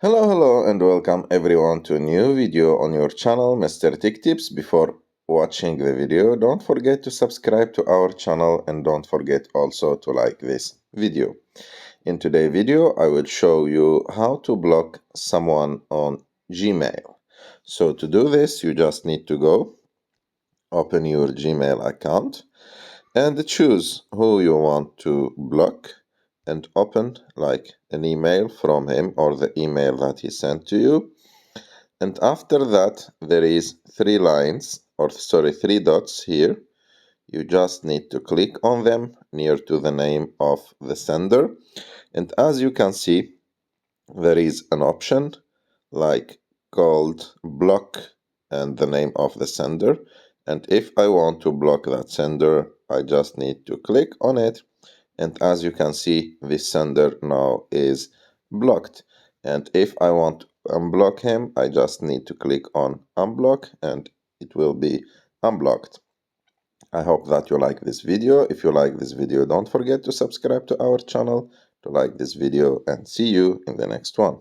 Hello and welcome everyone to a new video on your channel Mr. Tech Tips. Before watching the video, don't forget to subscribe to our channel and don't forget also to like this video. In today's video, I will show you how to block someone on Gmail. So to do this, you just need to open your Gmail account and choose who you want to block and open like an email from him or the email that he sent to you. And after that, there is three dots here. You just need to click on them near to the name of the sender. And as you can see, there is an option like called block and the name of the sender. And if I want to block that sender, I just need to click on it. And as you can see, this sender now is blocked. And if I want to unblock him, I just need to click on unblock and it will be unblocked. I hope that you like this video. If you like this video, don't forget to subscribe to our channel, to like this video, and see you in the next one.